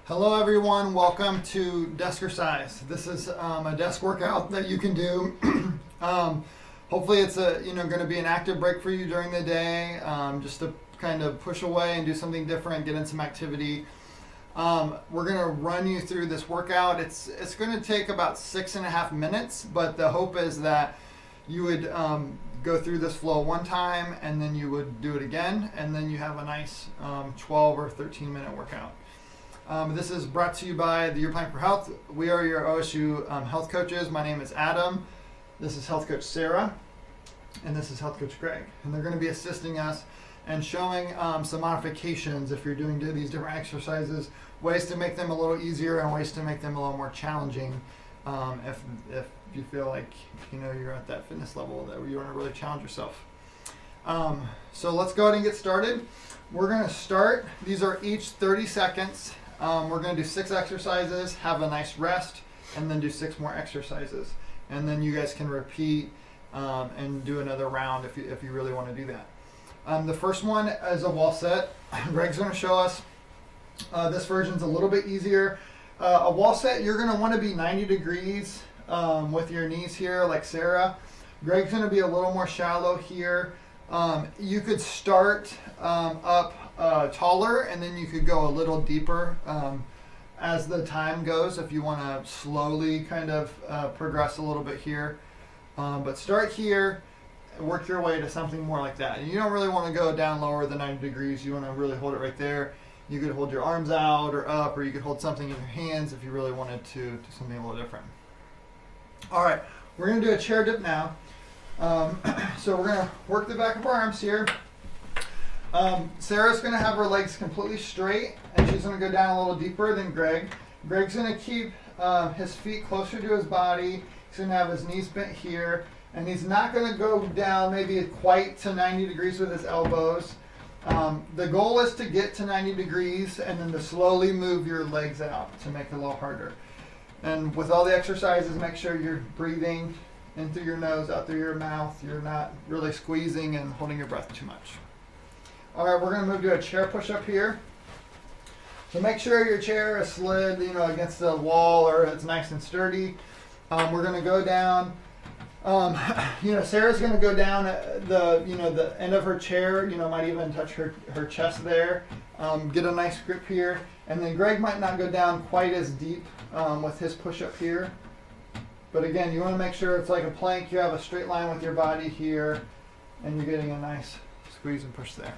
Hello everyone, welcome to Deskercise. This is a desk workout that you can do. Hopefully it's going to be an active break for you during the day, just to kind of push away and do something different, get in some activity. We're going to run you through this workout. It's going to take about 6.5 minutes, but the hope is that you would go through this flow one time and then you would do it again, and then you have a nice 12 or 13 minute workout. This is brought to you by the Your Plan for Health. We are your OSU health coaches. My name is Adam. This is health coach Sarah. And this is health coach Greg. And they're going to be assisting us and showing some modifications if you're doing these different exercises, ways to make them a little easier and ways to make them a little more challenging if you feel like you're at that fitness level that you want to really challenge yourself. So let's go ahead and get started. We're going to start. These are each 30 seconds. We're going to do 6 exercises, have a nice rest, and then do 6 more exercises. And then you guys can repeat and do another round if you really want to do that. The first one is a wall set. Greg's going to show us. This version's a little bit easier. A wall set, you're going to want to be 90 degrees with your knees here like Sarah. Greg's going to be a little more shallow here. You could start up taller, and then you could go a little deeper as the time goes if you want to slowly kind of progress a little bit here. But start here, work your way to something more like that. And you don't really want to go down lower than 90 degrees. You want to really hold it right there. You could hold your arms out or up, or you could hold something in your hands if you really wanted to do something a little different. All right, we're going to do a chair dip now. So we're going to work the back of our arms here. Sarah's going to have her legs completely straight, and she's going to go down a little deeper than Greg. Greg's going to keep his feet closer to his body. He's going to have his knees bent here, and he's not going to go down maybe quite to 90 degrees with his elbows. The goal is to get to 90 degrees and then to slowly move your legs out to make it a little harder. And with all the exercises, make sure you're breathing in through your nose, out through your mouth. You're not really squeezing and holding your breath too much. All right, we're going to move to a chair push-up here. So make sure your chair is slid, against the wall, or it's nice and sturdy. We're going to go down. Sarah's going to go down the end of her chair. Might even touch her chest there. Get a nice grip here, and then Greg might not go down quite as deep with his push-up here. But again, you want to make sure it's like a plank. You have a straight line with your body here, and you're getting a nice squeeze and push there.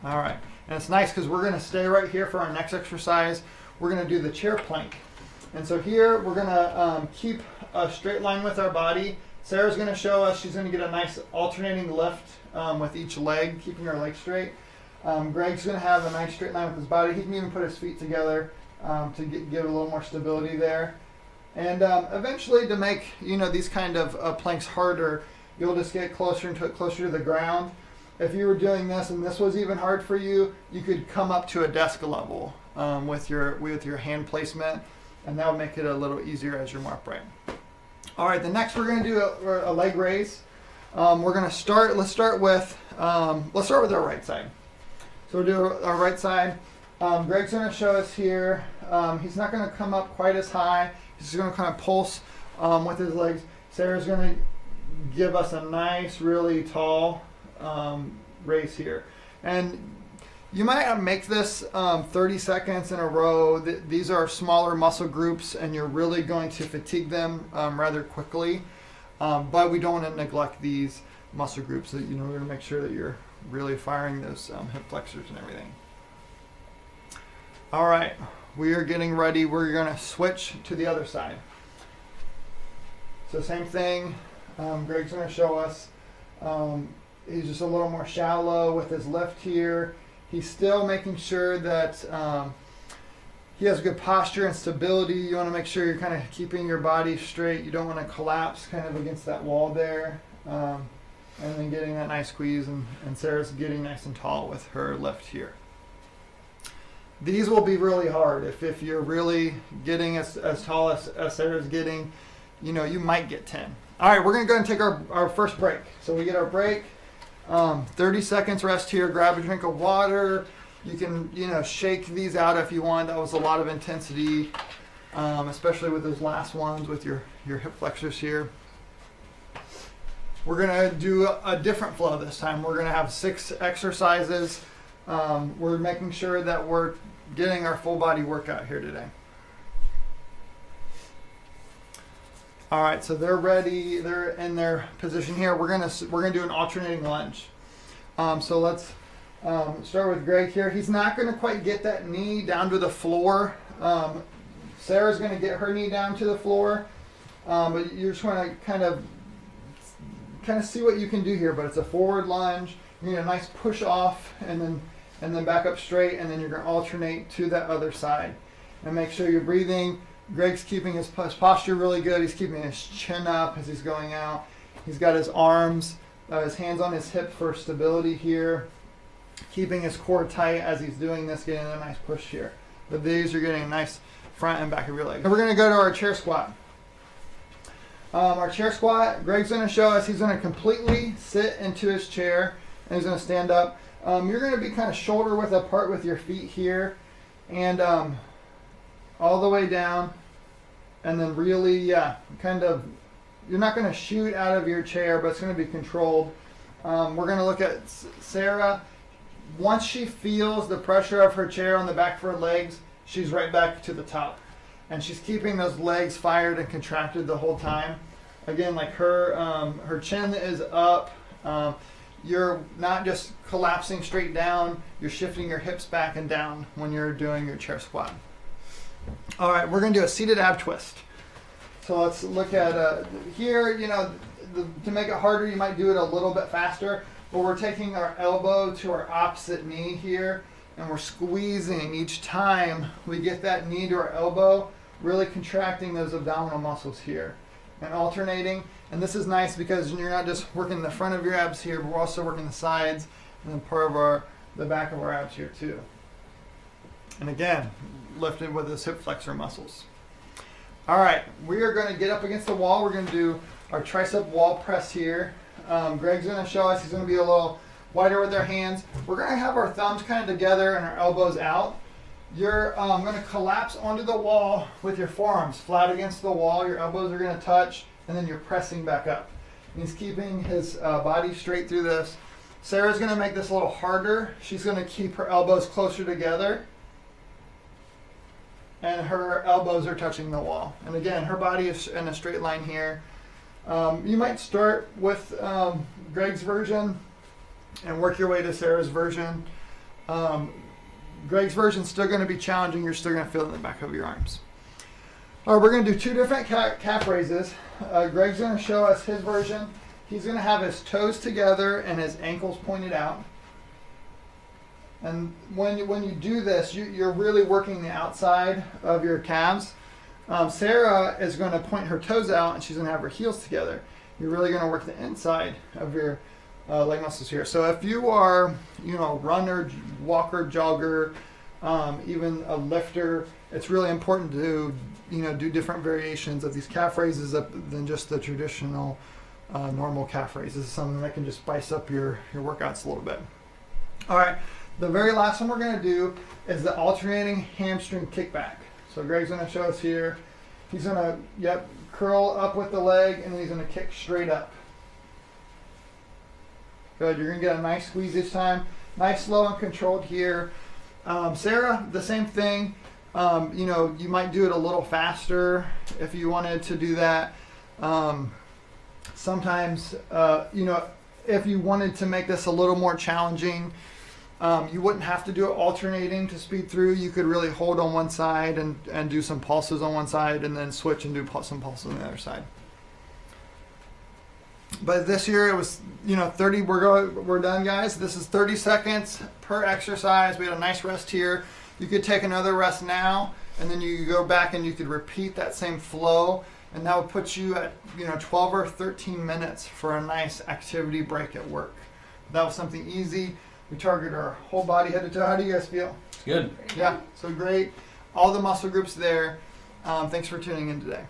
All right, and it's nice because we're going to stay right here for our next exercise. We're going to do the chair plank. And so here we're going to keep a straight line with our body. Sarah's going to show us. She's going to get a nice alternating lift with each leg, keeping her legs straight. Greg's going to have a nice straight line with his body. He can even put his feet together to give a little more stability there. And eventually, to make these kind of planks harder, you'll just get closer to the ground. If you were doing this and this was even hard for you, you could come up to a desk level with your hand placement, and that would make it a little easier as you're more upright. All right, the next we're going to do a leg raise. We're going to start. Let's start with our right side. So we'll do our right side. Greg's going to show us here. He's not going to come up quite as high. He's just going to kind of pulse with his legs. Sarah's going to give us a nice, really tall raise here. And you might make this 30 seconds in a row. These are smaller muscle groups, and you're really going to fatigue them rather quickly. But we don't want to neglect these muscle groups. We're going to make sure that you're really firing those hip flexors and everything. All right, we are getting ready. We're going to switch to the other side. So same thing. Greg's going to show us. He's just a little more shallow with his lift here. He's still making sure that he has good posture and stability. You want to make sure you're kind of keeping your body straight. You don't want to collapse kind of against that wall there. And then getting that nice squeeze, and Sarah's getting nice and tall with her lift here. These will be really hard. If you're really getting as tall as Sarah's getting, you might get 10. All right, we're going to go and take our first break. So we get our break. 30 seconds rest here. Grab a drink of water. You can, you know, shake these out if you want. That was a lot of intensity, especially with those last ones with your hip flexors here. We're gonna do a different flow this time. We're gonna have 6 exercises. We're making sure that we're getting our full body workout here today. All right, so they're ready. They're in their position here. We're gonna do an alternating lunge. So let's start with Greg here. He's not gonna quite get that knee down to the floor. Sarah's gonna get her knee down to the floor, but you just want to kind of see what you can do here. But it's a forward lunge. You need a nice push off, and then back up straight, and then you're gonna alternate to that other side. And make sure you're breathing. Greg's keeping his posture really good. He's keeping his chin up as he's going out. He's got his arms, his hands on his hip for stability here. Keeping his core tight as he's doing this, getting a nice push here. But these are getting a nice front and back of your leg. And we're gonna go to our chair squat. Our chair squat, Greg's gonna show us, he's gonna completely sit into his chair and he's gonna stand up. You're gonna be kind of shoulder width apart with your feet here and all the way down. And then really, kind of, you're not going to shoot out of your chair, but it's going to be controlled. We're going to look at Sarah. Once she feels the pressure of her chair on the back of her legs, she's right back to the top. And she's keeping those legs fired and contracted the whole time. Again, like her chin is up. You're not just collapsing straight down. You're shifting your hips back and down when you're doing your chair squat. All right, we're going to do a seated ab twist. So let's look at here, you know, to make it harder, you might do it a little bit faster, but we're taking our elbow to our opposite knee here, and we're squeezing each time we get that knee to our elbow, really contracting those abdominal muscles here and alternating. And this is nice because you're not just working the front of your abs here, but we're also working the sides and then part of the back of our abs here too. And again, lifted with those hip flexor muscles. All right, we are going to get up against the wall. We're going to do our tricep wall press here. Greg's going to show us. He's going to be a little wider with our hands. We're going to have our thumbs kind of together and our elbows out. You're going to collapse onto the wall with your forearms flat against the wall. Your elbows are going to touch, and then you're pressing back up. He's keeping his body straight through this. Sarah's going to make this a little harder. She's going to keep her elbows closer together, and her elbows are touching the wall. And again, her body is in a straight line here. You might start with Greg's version and work your way to Sarah's version. Greg's version is still going to be challenging. You're still going to feel it in the back of your arms. All right, we're going to do 2 different calf raises. Greg's going to show us his version. He's going to have his toes together and his ankles pointed out. And when you do this, you're really working the outside of your calves. Sarah is going to point her toes out and she's going to have her heels together. You're really going to work the inside of your leg muscles here. So if you are, you know, runner, walker, jogger, even a lifter, it's really important to, you know, do different variations of these calf raises than just the traditional normal calf raises. This is something that can just spice up your workouts a little bit. All right. The very last one we're going to do is the alternating hamstring kickback. So Greg's going to show us here. He's going to, curl up with the leg, and then he's going to kick straight up. Good. You're going to get a nice squeeze each time. Nice, slow, and controlled here. Sarah, the same thing. You know, you might do it a little faster if you wanted to do that. Sometimes, you know, if you wanted to make this a little more challenging, you wouldn't have to do it alternating to speed through. You could really hold on one side and do some pulses on one side and then switch and do some pulses on the other side. But this year it was, you know, 30, we're done, guys. This is 30 seconds per exercise. We had a nice rest here. You could take another rest now, and then you could go back and you could repeat that same flow, and that would put you at, you know, 12 or 13 minutes for a nice activity break at work. That was something easy. We target our whole body head to toe. How do you guys feel? Good. Yeah, so great. All the muscle groups there. Thanks for tuning in today.